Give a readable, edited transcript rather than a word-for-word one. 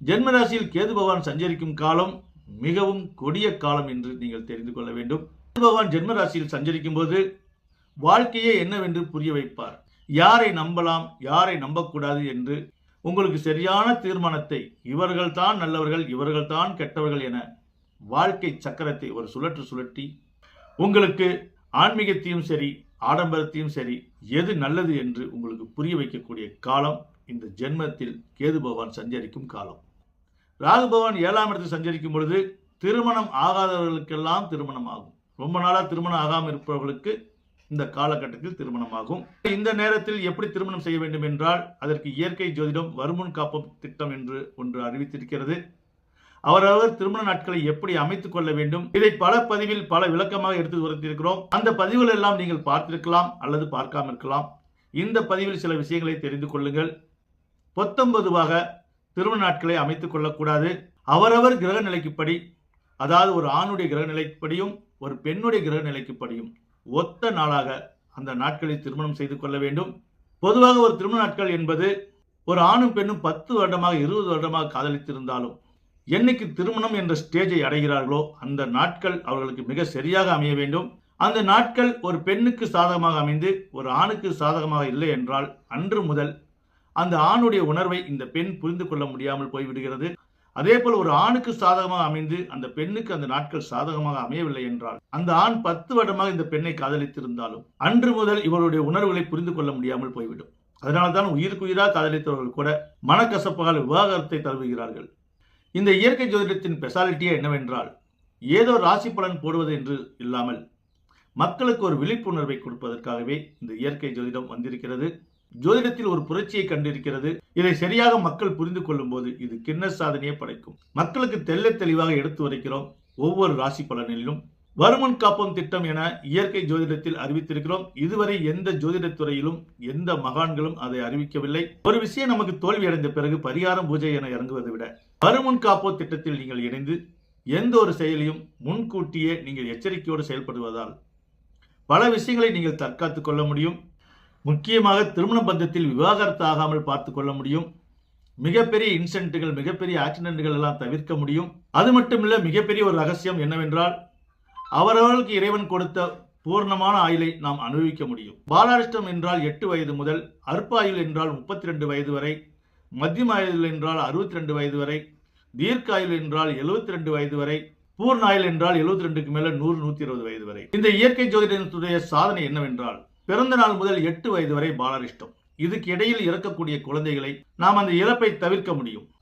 ஜென்ம ராசியில் கேது பகவான் சஞ்சரிக்கும் காலம் மிகவும் கொடிய காலம் என்று நீங்கள் தெரிந்து கொள்ள வேண்டும். கேது பகவான் ஜென்ம ராசியில் சஞ்சரிக்கும் போது வாழ்க்கையே என்னவென்று புரிய வைப்பார். யாரை நம்பலாம், யாரை நம்பக்கூடாது என்று உங்களுக்கு சரியான தீர்மானத்தை, இவர்கள்தான் நல்லவர்கள், இவர்கள்தான் கெட்டவர்கள் என வாழ்க்கை சக்கரத்தை ஒரு சுழற்று சுழற்றி உங்களுக்கு ஆன்மீகத்தையும் சரி, ஆடம்பரத்தையும் சரி, எது நல்லது என்று உங்களுக்கு புரிய வைக்கக்கூடிய காலம் இந்த ஜென்மத்தில் கேது பகவான் சஞ்சரிக்கும் காலம். ராகு பகவான் 7ஆம் இடத்தில் சஞ்சரிக்கும் பொழுது திருமணம் ஆகாதவர்களுக்கெல்லாம் திருமணம் ஆகும். ரொம்ப நாளா திருமணம் ஆகாமல் இருப்பவர்களுக்கு இந்த காலகட்டத்தில் திருமணம் ஆகும். இந்த நேரத்தில் எப்படி திருமணம் செய்ய வேண்டும் என்றால் அதற்கு இயற்கை ஜோதிடம் வருமுன் காப்போம் திட்டம் என்று ஒன்று அறிவித்திருக்கிறது. அவரவர் திருமண நாட்களை எப்படி அமைத்துக் கொள்ள வேண்டும், இதை பல பதிவில் பல விளக்கமாக எடுத்து உரைத்திருக்கிறோம். அந்த பதிவுகள் எல்லாம் நீங்கள் பார்த்திருக்கலாம் அல்லது பார்க்காம இருக்கலாம். இந்த பதிவில் சில விஷயங்களை தெரிந்து கொள்ளுங்கள். பொத்தம்பதுவாக திருமண நாட்களை அமைத்துக் கொள்ளக்கூடாது. அவரவர் கிரக நிலைக்குப்படி, அதாவது ஒரு ஆணுடைய கிரக நிலைப்படியும் ஒரு பெண்ணுடைய கிரக நிலைக்குப்படியும் ஒத்த நாளாக அந்த நாட்களில் திருமணம் செய்து கொள்ள வேண்டும். பொதுவாக ஒரு திருமண நாட்கள் என்பது ஒரு ஆணும் பெண்ணும் 10 வருடமாக 20 வருடமாக காதலித்திருந்தாலும் என்னைக்கு திருமணம் என்ற ஸ்டேஜை அடைகிறார்களோ அந்த நாட்கள் அவர்களுக்கு மிக சரியாக அமைய வேண்டும். அந்த நாட்கள் ஒரு பெண்ணுக்கு சாதகமாக அமைந்து ஒரு ஆணுக்கு சாதகமாக இல்லை என்றால் அன்று முதல் அந்த ஆணுடைய உணர்வை இந்த பெண் புரிந்து கொள்ள முடியாமல் போய்விடுகிறது. அதே போல் ஒரு ஆணுக்கு சாதகமாக அமைந்து அந்த பெண்ணுக்கு அந்த நாட்கள் சாதகமாக அமையவில்லை என்றால் அந்த ஆண் 10 வருடமாக இந்த பெண்ணை காதலித்திருந்தாலும் அன்று முதல் இவருடைய உணர்வுகளை புரிந்து கொள்ள முடியாமல் போய்விடும். அதனால்தான் உயிருக்கு உயிராக காதலித்தவர்கள் கூட மனக்கசப்பால் விவாகரத்தை தழுவுகிறார்கள். இந்த இயற்கை ஜோதிடத்தின் ஸ்பெஷாலிட்டியே என்னவென்றால் ஏதோ ராசி பலன் போடுவது என்று இல்லாமல் மக்களுக்கு ஒரு விழிப்புணர்வை கொடுப்பதற்காகவே இந்த இயற்கை ஜோதிடம் வந்திருக்கிறது. ஜோதிடத்தில் ஒரு புரட்சியை கண்டிருக்கிறது. இதை சரியாக மக்கள் புரிந்து கொள்ளும் போது இது கின்னஸ் சாதனையை படைக்கும். மக்களுக்கு தெள்ள தெளிவாக எடுத்து உரைக்கிறோம். ஒவ்வொரு ராசி பலனிலும் வருமுன் காப்போம் திட்டம் என இயற்கை ஜோதிடத்தில் அறிவித்திருக்கிறோம். இதுவரை எந்த ஜோதிட துறையிலும் எந்த மகான்களும் அதை அறிவிக்கவில்லை. ஒரு விஷயம் நமக்கு தோல்வி அடைந்த பிறகு பரிகாரம் பூஜை என இறங்குவதை விட வருமுன் காப்போம் திட்டத்தில் நீங்கள் இணைந்து எந்த ஒரு செயலையும் முன்கூட்டியே நீங்கள் எச்சரிக்கையோடு செயல்படுவதால் பல விஷயங்களை நீங்கள் தற்காத்துக் கொள்ள முடியும். முக்கியமாக திருமண பந்தத்தில் விவாகரத்து ஆகாமல் பார்த்துக் கொள்ள முடியும். மிகப்பெரிய இன்சிடென்ட்கள், மிகப்பெரிய ஆக்சிடென்ட்கள் எல்லாம் தவிர்க்க முடியும். அது மட்டுமில்ல, மிகப்பெரிய ஒரு ரகசியம் என்னவென்றால் அவரவர்களுக்கு இறைவன் கொடுத்த பூர்ணமான ஆயுளை நாம் அனுபவிக்க முடியும். பாலாரிஷ்டம் என்றால் 8 வயது முதல், அற்பாயுள் என்றால் 32 வயது வரை, மத்தியம ஆயுள் என்றால் 62 வயது வரை, தீர்க்காயுள் என்றால் 72 வயது வரை, பூர்ண ஆயுள் என்றால் 72க்கு மேல 100, 120 வயது வரை. இந்த இயற்கை ஜோதிடத்துடைய சாதனை என்னவென்றால் பிறந்த நாள் முதல் 8 வயது வரை பாலாரிஷ்டம். இதுக்கு இடையில் இறக்கக்கூடிய குழந்தைகளை நாம் அந்த இறப்பை தவிர்க்க முடியும்.